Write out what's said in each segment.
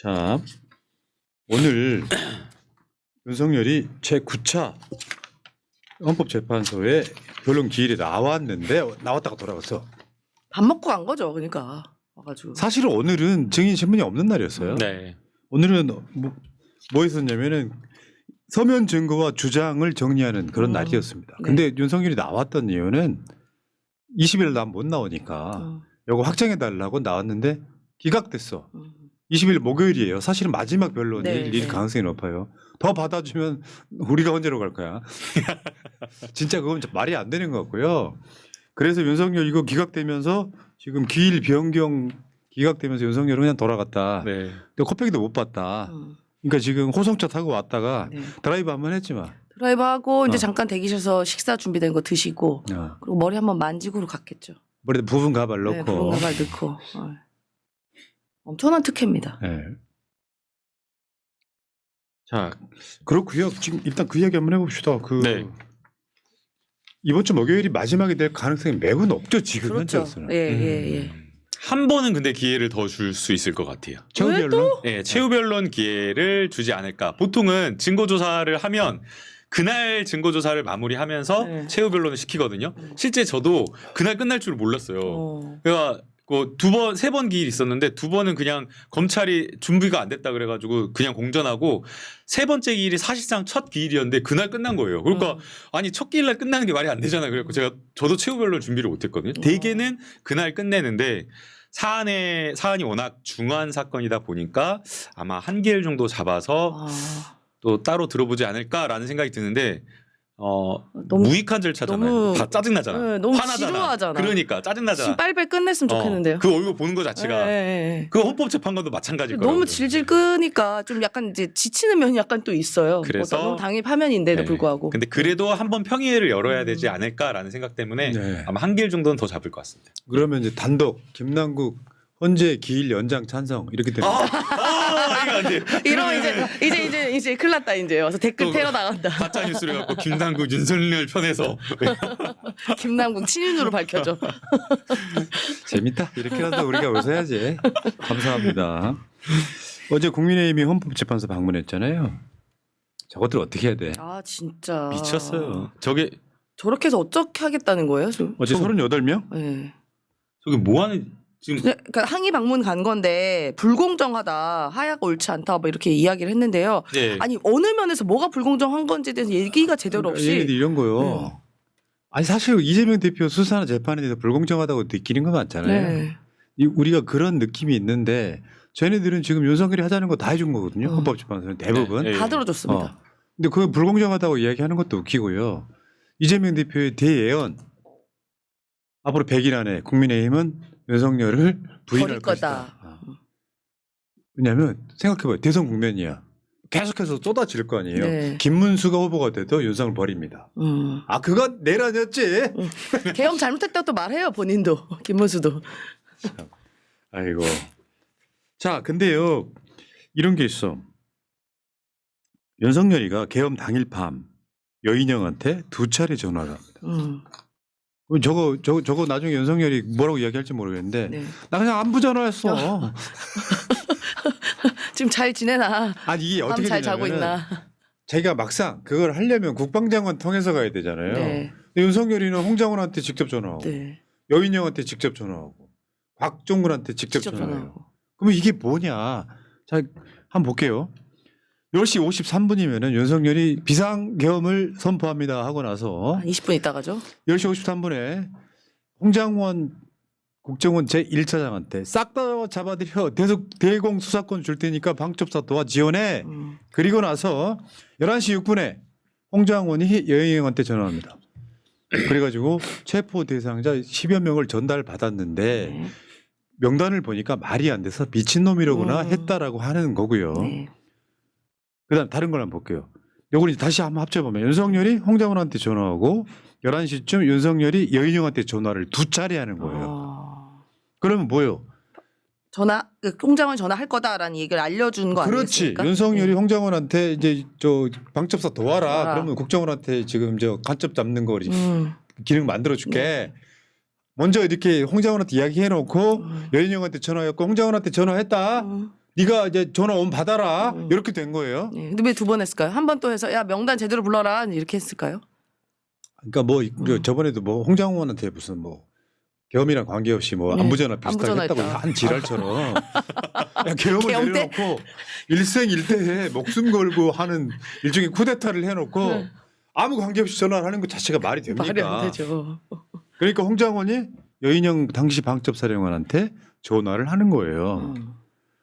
자, 오늘 윤석열이 제9차 헌법재판소에 변론 기일에 나왔다가 돌아갔어. 밥 먹고 간 거죠, 그러니까 와가지고. 사실은 오늘은 증인 신문이 없는 날이었어요. 네. 오늘은 뭐 있었냐면은 서면 증거와 주장을 정리하는 그런 날이었습니다. 근데 윤석열이 나왔던 이유는 20일 날 못 나오니까 이거 확정해 달라고 나왔는데 기각됐어. 20일 목요일이에요. 사실은 마지막 변론일 네. 가능성이 높아요. 더 받아주면 우리가 언제로 갈 거야. 진짜 그건 말이 안 되는 것 같고요. 그래서 윤석열 이거 기각되면서 지금 기일 변경 기각되면서 윤석열은 그냥 돌아갔다. 네. 근데 코빼기도 못 봤다. 그러니까 지금 호송차 타고 왔다가 네. 드라이브 한번 했지만. 드라이브하고 이제 잠깐 대기실에서 식사 준비된 거 드시고 그리고 머리 한번 만지고로 갔겠죠. 머리에 부분 가발 넣고. 네, 부분 가발 넣고. 엄청난 특혜입니다. 네. 자, 그렇고요. 지금 일단 그 이야기 한번 해봅시다. 네. 이번 주 목요일이 마지막이 될 가능성이 매우 높죠. 지금 그렇죠. 현재로서는. 예. 한 번은 근데 기회를 더 줄 수 있을 것 같아요. 최후 왜 변론? 네, 최후 변론 기회를 주지 않을까. 보통은 증거 조사를 하면 그날 증거 조사를 마무리하면서 네. 최후 변론을 시키거든요. 실제 저도 그날 끝날 줄 몰랐어요. 그러니까 세 번 기일 있었는데 두 번은 그냥 검찰이 준비가 안 됐다 그래가지고 그냥 공전하고 세 번째 기일이 사실상 첫 기일이었는데 그날 끝난 거예요. 그러니까 아니 첫 기일날 끝나는 게 말이 안 되잖아요. 그래서 저도 최후 변론 준비를 못했거든요. 대개는 그날 끝내는데 사안이 워낙 중요한 사건이다 보니까 아마 한 기일 정도 잡아서 또 따로 들어보지 않을까라는 생각이 드는데 너무 무익한 절차잖아요. 너무- 다 짜증나잖아. 네, 너무 화나잖아. 지루하잖아. 그러니까 짜증나잖아. 빨리 끝냈으면 좋겠는데요. 그 얼굴 보는 거 자체가 예. 그 헌법재판관도 마찬가지일 거예요. 너무 질질 끄니까 좀 약간 이제 지치는 면이 약간 또 있어요. 그래서- 너무 당일 파면인데도 네. 불구하고. 근데 그래도 한번 평의회를 열어야 되지 않을까라는 생각 때문에 네. 아마 한 길 정도는 더 잡을 것 같습니다. 그러면 이제 단독 김남국 헌재 기일 연장 찬성 이렇게 됩니다. 이거 안 돼. 이러면 이제 큰일 났다 이제 와서 댓글 또 테러 나간다. 가짜 뉴스를 갖고 김남국 윤석열 편에서 김남국 친윤으로 밝혀져. 재밌다. 이렇게라도 우리가 웃어야지. 감사합니다. 어제 국민의힘이 헌법재판소 방문했잖아요. 저것들 어떻게 해야 돼? 아 진짜 미쳤어요. 저게 해서 어떻게 하겠다는 거예요? 지금? 어제 38명? 네. 저게 뭐 하는 지금 그러니까 항의 방문 간 건데 불공정하다, 하야가 옳지 않다, 뭐 이렇게 이야기를 했는데요. 네. 아니 어느 면에서 뭐가 불공정한 건지에 대해서 얘기가 제대로 없이. 얘네들 이런 거요. 아니 사실 이재명 대표 수사나 재판에 대해서 불공정하다고 느끼는 거 많잖아요. 네. 우리가 그런 느낌이 있는데 쟤네들은 지금 윤석열이 하자는 거 다 해준 거거든요. 헌법재판소는 대부분. 네. 다 들어줬습니다. 근데 그거 불공정하다고 이야기하는 것도 웃기고요. 이재명 대표의 대예언 앞으로 100일 안에 국민의힘은 윤석열을 부인할 버릴 것이다. 거다. 왜냐하면 생각해봐요. 대선 국면이야. 계속해서 쏟아질 거 아니에요. 네. 김문수가 후보가 돼도 윤석을 버립니다. 아 그건 내란이었지. 계엄 잘못했다고 또 말해요 본인도 김문수도. 아이고. 자 근데요 이런 게 있어. 윤석열이가 계엄 당일 밤 여인영한테 2차례 전화를 합니다. 그럼 저거 나중에 윤석열이 뭐라고 이야기할지 모르겠는데 네. 나 그냥 안부 전화했어. 지금 잘 지내나? 아니 이게 밤 어떻게 잘 자고 되냐면은 있나? 자기가 막상 그걸 하려면 국방장관 통해서 가야 되잖아요. 네. 근데 윤석열이는 홍장원한테 직접 전화하고 네. 여인영한테 직접 전화하고 곽종근한테 직접 전화해요. 전화하고. 그러면 이게 뭐냐? 자 한번 볼게요. 10시 53분이면은 윤석열이 비상계엄을 선포합니다 하고 나서 한 20분 있다가죠. 10시 53분에 홍장원 국정원 제1차장한테 싹 다 잡아들여 대공 수사권 줄 테니까 방첩사 도와 지원해. 그리고 나서 11시 6분에 홍장원이 여인영한테 전화합니다. 그래가지고 체포 대상자 10여 명을 전달받았는데 네. 명단을 보니까 말이 안 돼서 미친놈이라고나 했다라고 하는 거고요. 네. 그다음 다른 걸 한번 볼게요. 요걸 이제 다시 한번 합쳐보면 윤석열이 홍장원한테 전화하고 11시쯤 윤석열이 여인영한테 전화를 2차례 하는 거예요. 그러면 뭐예요? 홍장원 전화할 거다라는 얘기를 알려준 거 그렇지. 아니겠습니까? 윤석열이 홍장원한테 이제 저 방첩사 도와라. 도와라. 그러면 국정원한테 지금 저 간첩 잡는 거 네. 기능 만들어줄게. 먼저 이렇게 홍장원한테 이야기해놓고 여인영한테 전화했고 홍장원한테 전화했다. 네가 이제 전화 오면 받아라 이렇게 된 거예요. 네. 근데 왜 두 번 했을까요? 한 번 또 해서 야 명단 제대로 불러라 이렇게 했을까요? 그러니까 뭐 저번에도 뭐 홍장원한테 무슨 뭐 계엄이랑 관계없이 뭐 네. 안부전화 비슷하게 안부전화 했다고 했다. 한 지랄처럼 야, 계엄을 계엄 때? 내려놓고 일생일대에 목숨 걸고 하는 일종의 쿠데타를 해놓고 네. 아무 관계없이 전화를 하는 것 자체가 말이 됩니까? 말이 안 되죠. 그러니까 홍장원이 여인영 당시 방첩사령관한테 전화를 하는 거예요.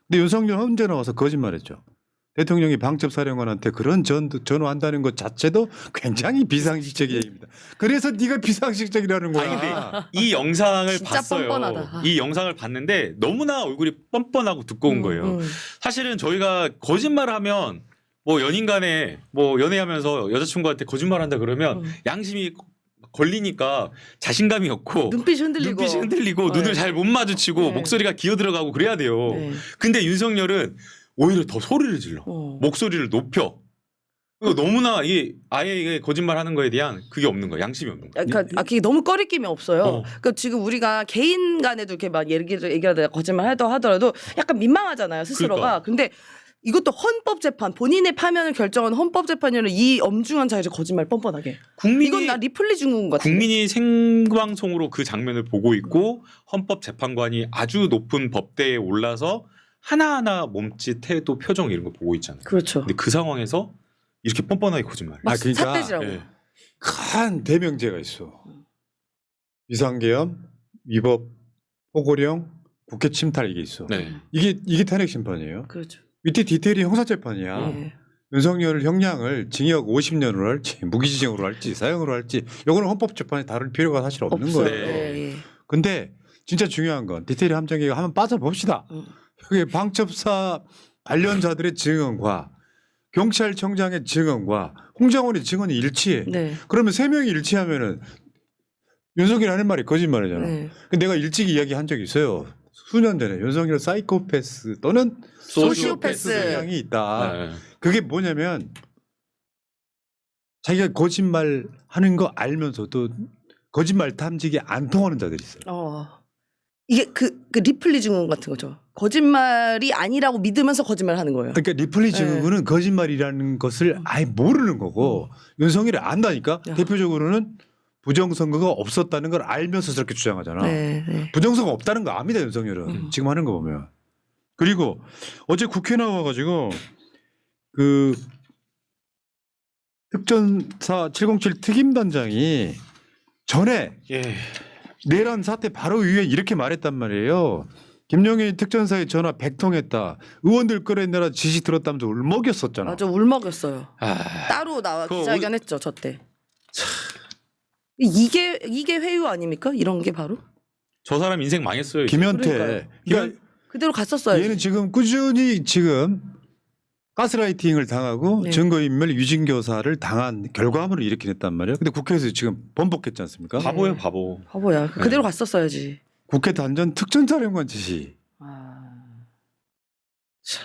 근데 윤석열 언제 나와서 거짓말했죠. 대통령이 방첩사령관한테 그런 전화한다는 것 자체도 굉장히 비상식적인 얘기입니다. 그래서 네가 비상식적이라는 거야. 아니 근데 이 영상을 진짜 봤어요. 뻔뻔하다. 이 영상을 봤는데 너무나 얼굴이 뻔뻔하고 두꺼운 거예요. 사실은 저희가 거짓말을 하면 뭐 연인 간에 뭐 연애하면서 여자친구한테 거짓말한다 그러면 양심이 걸리니까 자신감이 없고 눈빛이 흔들리고 눈을 네. 잘 못 마주치고 네. 목소리가 기어들어가고 그래야 돼요. 네. 근데 윤석열은 오히려 더 소리를 질러. 목소리를 높여. 이거 너무나 아예 이게 거짓말하는 거에 대한 그게 없는 거야. 양심이 없는 거야. 그러니까 그게 너무 꺼리낌이 없어요. 그러니까 지금 우리가 개인 간에도 이렇게 막 얘기하다 거짓말 하더라도 약간 민망하잖아요 스스로가. 그러니까. 근데 이것도 헌법재판 본인의 파면을 결정한 헌법재판이라는 이 엄중한 자리에서 거짓말 뻔뻔하게. 이건 나 리플리 중국 같아. 국민이 생방송으로 그 장면을 보고 있고 헌법재판관이 아주 높은 법대에 올라서 하나하나 몸짓, 태도, 표정 이런 거 보고 있잖아요. 그렇죠. 근데 그 상황에서 이렇게 뻔뻔하게 거짓말. 막 그러니까 삿대질하고. 예. 큰 대명제가 있어. 비상계엄, 위법, 포고령, 국회 침탈 이게 있어. 네. 이게 탄핵 심판이에요. 그렇죠. 밑에 디테일이 형사재판이야. 네. 윤석열 형량을 징역 50년으로 할지 무기징역으로 할지 사형으로 할지 이거는 헌법재판에 다룰 필요가 사실 없는 없어요. 거예요. 예. 근데 진짜 중요한 건 디테일 함정이가 한번 빠져봅시다. 여기 방첩사 관련자들의 증언과 경찰청장의 증언과 홍장원의 증언이 일치해. 네. 그러면 세 명이 일치하면은 윤석열이 하는 말이 거짓말이잖아. 네. 근데 내가 일찍 이야기한 적이 있어요. 수년 전에 윤석열 사이코패스 또는 소시오패스. 성향이 있다. 네. 그게 뭐냐면 자기가 거짓말 하는 거 알면서도 거짓말 탐지기 안 통하는 자들이 있어요. 이게 그 리플리 증언 같은 거죠. 거짓말이 아니라고 믿으면서 거짓말 하는 거예요. 그러니까 리플리 증언은 거짓말이라는 것을 아예 모르는 거고 윤석열이 안다니까. 야. 대표적으로는 부정선거가 없었다는 걸 알면서 저렇게 주장하잖아. 네, 네. 부정선거 없다는 거 압니다 윤석열은. 지금 하는 거 보면. 그리고 어제 국회 나와가지고 그 특전사 707 특임단장이 전에 예. 내란 사태 바로 이후에 이렇게 말했단 말이에요. 김용희 특전사에 전화 100통 했다. 의원들 끌어내라 지시 들었다면서 울먹였었잖아. 맞아 울먹였어요. 아, 따로 나와 그거 기자회견했죠 저 때. 이게 회유 아닙니까? 이런 게 바로 저 사람 인생 망했어요. 이제. 김현태. 그러니까요. 그러니까 그대로 갔었어요. 얘는 지금 꾸준히 지금 가스라이팅을 당하고 네. 증거인멸 유진교사를 당한 결과물을 이렇게 냈단 말이에요. 근데 국회에서 지금 번복했지 않습니까? 네. 바보예요, 바보. 바보야. 그대로 갔었어야지. 국회 단전 특전사령관 지시.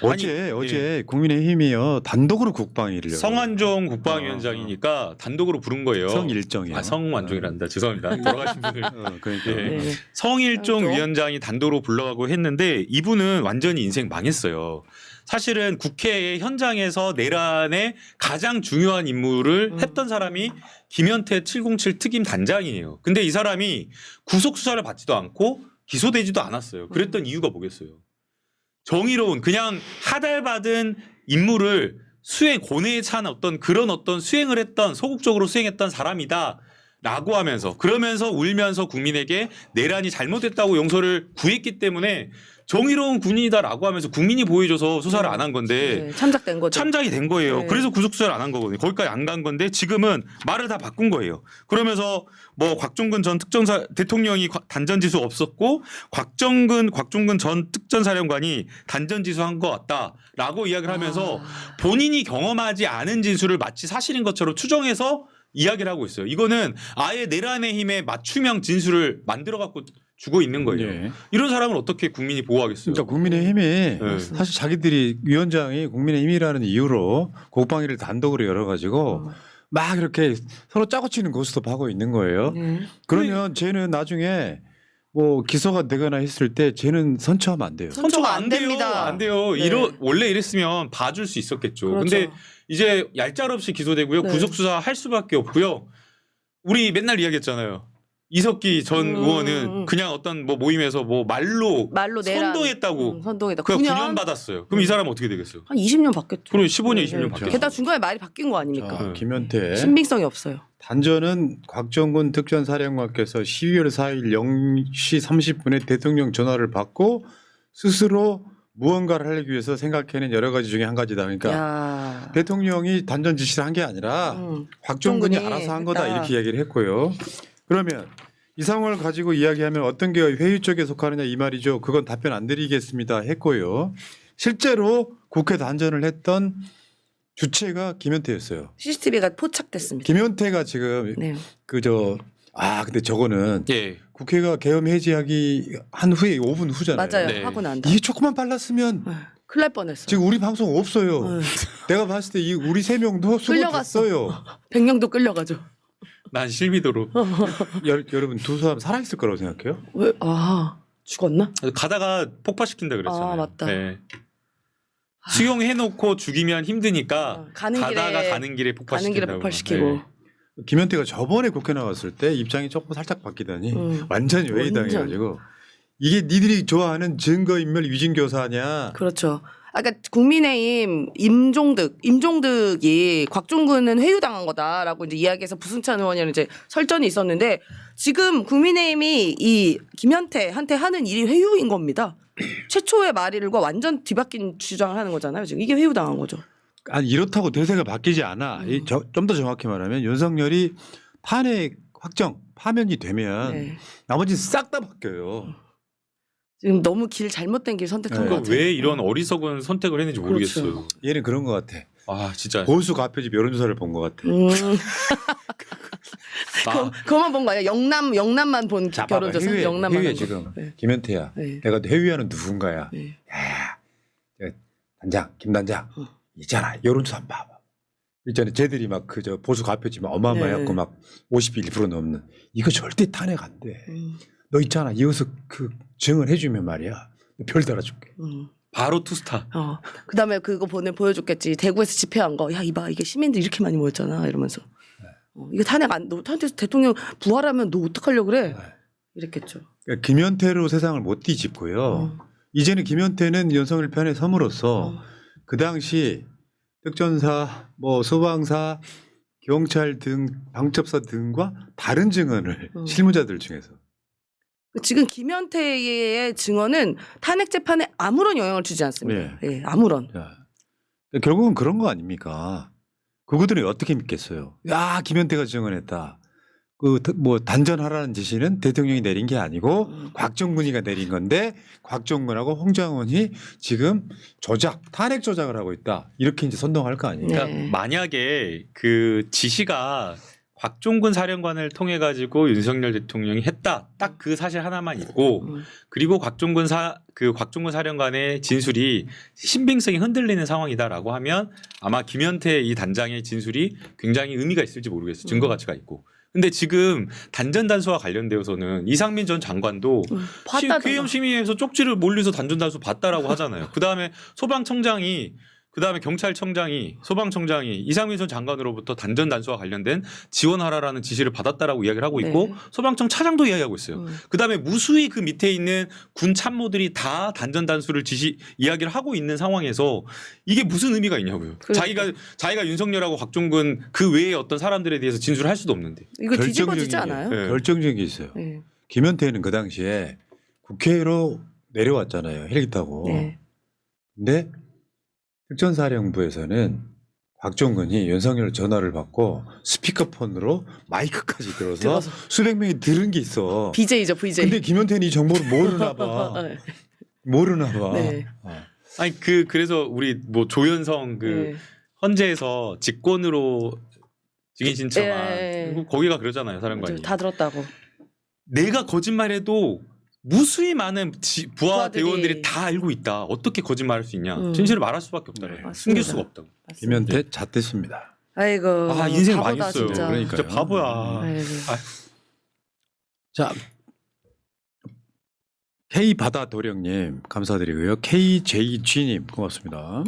어제 국민의힘이요 단독으로 국방위를 성완종 국방위원장이니까 단독으로 부른 거예요. 성일정이요. 성완종이란다. 죄송합니다. 돌아가신 분들. 그러니까 예. 네. 성일종 성일종. 위원장이 단독으로 불러가고 했는데 이분은 완전히 인생 망했어요. 사실은 국회 현장에서 내란의 가장 중요한 임무를 했던 사람이 김현태 707 특임 단장이에요. 근데 이 사람이 구속 수사를 받지도 않고 기소되지도 않았어요. 그랬던 이유가 뭐겠어요? 정의로운 그냥 하달받은 임무를 고뇌에 찬 그런 수행을 했던 소극적으로 수행했던 사람이다. 라고 하면서 그러면서 울면서 국민에게 내란이 잘못됐다고 용서를 구했기 때문에 정의로운 군인이다라고 하면서 국민이 보여줘서 수사를 안 한 건데 네, 참작된 거죠. 참작이 된 거예요. 네. 그래서 구속 수사를 안 한 거거든요. 거기까지 안 간 건데 지금은 말을 다 바꾼 거예요. 그러면서 뭐 곽종근 전 특전사 대통령이 단전 지수 없었고 곽종근 전 특전사령관이 단전 지수한 것 같다라고 이야기를 하면서 본인이 경험하지 않은 진술을 마치 사실인 것처럼 추정해서 이야기를 하고 있어요. 이거는 아예 내란의 힘에 맞춤형 진술을 만들어 갖고 주고 있는 거예요. 예. 이런 사람을 어떻게 국민이 보호하겠어요? 그러니까 국민의힘이 네. 사실 자기들이 위원장이 국민의힘이라는 이유로 국방위를 단독으로 열어가지고 막 이렇게 서로 짜고 치는 고스톱 하고 있는 거예요. 그러면 쟤는 나중에 뭐 기소가 되거나 했을 때 쟤는 선처하면 안 돼요. 선처가 안 돼요. 됩니다. 안 돼요. 네. 원래 이랬으면 봐줄 수 있었겠죠. 그렇죠. 근데 이제 얄짤없이 기소되고요. 네. 구속 수사 할 수밖에 없고요. 우리 맨날 이야기했잖아요. 이석기 전 의원은 그냥 어떤 뭐 모임에서 뭐 말로 내란. 선동했다고 선동했다. 그냥 9년 9년 받았어요. 그럼 이 사람은 어떻게 되겠어요? 한 20년 받겠죠. 그럼 15년, 네, 20년 네. 받겠죠. 게다가 중간에 말이 바뀐 거 아닙니까? 자, 김현태 신빙성이 없어요. 단전은 곽정근 특전사령관께서 12월 4일 0시 30분에 대통령 전화를 받고 스스로 무언가를 하기 위해서 생각해낸 여러 가지 중에 한 가지다. 그러니까 야. 대통령이 단전 지시를 한 게 아니라 곽정근이 곽정근이 알아서 한 거다 했다. 이렇게 이야기를 했고요. 그러면 이 상황을 가지고 이야기하면 어떤 게 회의 쪽에 속하느냐 이 말이죠. 그건 답변 안 드리겠습니다 했고요. 실제로 국회 단전을 했던 주체가 김현태였어요. CCTV가 포착됐습니다. 김현태가 지금 네. 근데 저거는 예. 국회가 계엄 해제하기 한 후에 5분 후잖아요. 맞아요. 네. 하고 난다. 이게 조금만 빨랐으면 큰일 날 뻔했어. 지금 우리 방송 없어요. 네. 내가 봤을 때 우리 3명도 끌려갔어. 수고됐어요. 백령도 끌려가죠. 난 실미도로 여러분 두 사람 살아있을 거라고 생각해요? 왜? 죽었나? 가다가 폭파시킨다 그랬잖아요. 아, 맞다. 네. 수용해놓고 죽이면 힘드니까 가는 가다가 길에 가는 길에 폭파시킨다고. 가는 길에 폭발시키고. 김현태가 저번에 국회 나왔을 때 입장이 조금 살짝 바뀌더니 완전히 외이당해가지고 이게 니들이 좋아하는 증거인멸 위증교사냐. 그렇죠. 아까 국민의힘 임종득이 곽종근은 회유당한 거다라고 이제 이야기해서 부승찬 의원이랑 이제 설전이 있었는데 지금 국민의힘이 이 김현태한테 하는 일이 회유인 겁니다. 최초의 말일과 완전 뒤바뀐 주장을 하는 거잖아요. 지금 이게 회유당한 거죠. 아니 이렇다고 대세가 바뀌지 않아. 좀 더 정확히 말하면 윤석열이 탄핵 확정 파면이 되면 네. 나머지 싹 다 바뀌어요. 지금 너무 길 잘못된 길 선택한 네. 거 그러니까 같아요. 왜 이런 어리석은 선택을 했는지 그렇죠. 모르겠어요. 얘는 그런 것 같아. 아 진짜. 보수 가표집 여론조사를 본 것 같아. 그것만 본 거 아니야? 영남만 본 자, 봐봐. 결혼조사. 영남만 해외 한 거. 지금 네. 김현태야. 네. 내가 해위하는 누군가야. 네. 야, 단장, 김단장 있잖아. 여론조사 한번 봐봐. 있잖아. 쟤들이 막 그 저 보수 가표집 어마어마해갖고 네. 막 51% 넘는 이거 절대 탄핵 안 돼. 너 있잖아. 이어서 그 증언해주면 말이야. 별 달아줄게. 바로 투스타. 그다음에 그거 보여줬겠지. 대구에서 집회한 거. 야 이봐 이게 시민들 이렇게 많이 모였잖아 이러면서. 이거 탄핵 너 대통령 부활하면 너 어떡하려고 그래? 이랬겠죠. 그러니까 김현태로 세상을 못 뒤집고요. 이제는 김현태는 윤석열 편에 섬으로써 그 당시 특전사, 뭐 소방사, 경찰 등 방첩사 등과 다른 증언을 실무자들 중에서 지금 김현태의 증언은 탄핵 재판에 아무런 영향을 주지 않습니다. 예, 아무런. 자, 결국은 그런 거 아닙니까? 그거들이 어떻게 믿겠어요? 야 김현태가 증언했다. 그 뭐 단전하라는 지시는 대통령이 내린 게 아니고 곽정근이가 내린 건데 곽정근하고 홍장원이 지금 탄핵 조작을 하고 있다. 이렇게 이제 선동할 거 아니에요? 그러니까 네. 만약에 그 지시가 곽종근 사령관을 통해 가지고 윤석열 대통령이 했다. 딱 그 사실 하나만 있고 그리고 곽종근 사령관의 진술이 신빙성이 흔들리는 상황이다라고 하면 아마 김현태 이 단장의 진술이 굉장히 의미가 있을지 모르겠어요. 증거 가치가 있고. 근데 지금 단전 단수와 관련되어서는 이상민 전 장관도 계엄 시민회에서 쪽지를 몰려서 단전 단수 봤다라고 하잖아요. 그다음에 소방청장이 그다음에 경찰청장이 소방청장이 이상민 전 장관으로부터 단전 단수와 관련된 지원하라라는 지시를 받았다라고 이야기를 하고 있고 네. 소방청 차장도 이야기하고 있어요. 그다음에 무수히 그 밑에 있는 군 참모들이 다 단전 단수를 이야기를 하고 있는 상황에서 이게 무슨 의미가 있냐고요. 그러니까. 자기가 윤석열하고 곽종근 그 외에 어떤 사람들에 대해서 진술을 할 수도 없는데. 이거 뒤집어지지 않아요? 네. 결정적인 게 있어요. 네. 김현태는 그 당시에 국회로 내려왔잖아요. 헬기 타고. 네. 근데 특전사령부에서는 곽종근이 윤석열 전화를 받고 스피커폰으로 마이크까지 들어서 수백 명이 들은 게 있어. BJ죠, BJ. 근데 김현태는 이 정보를 모르나 봐. 네. 모르나 봐. 네. 아니 그래서 우리 뭐 조현성 네. 헌재에서 직권으로 증인 신청한 예. 거기가 그러잖아요, 사령관이. 다 들었다고. 내가 거짓말해도 무수히 많은 부하 부하들이. 대원들이 다 알고 있다. 어떻게 거짓말할 수 있냐? 진실을 말할 수밖에 없다. 맞습니다. 숨길 수가 없다고. 김현태 잣됐습니다. 아이고. 인생 많이 바보다, 했어요. 진짜. 그러니까요. 진짜 바보야. 아이고. 자, K 바다 도령님 감사드리고요. KJG님 고맙습니다.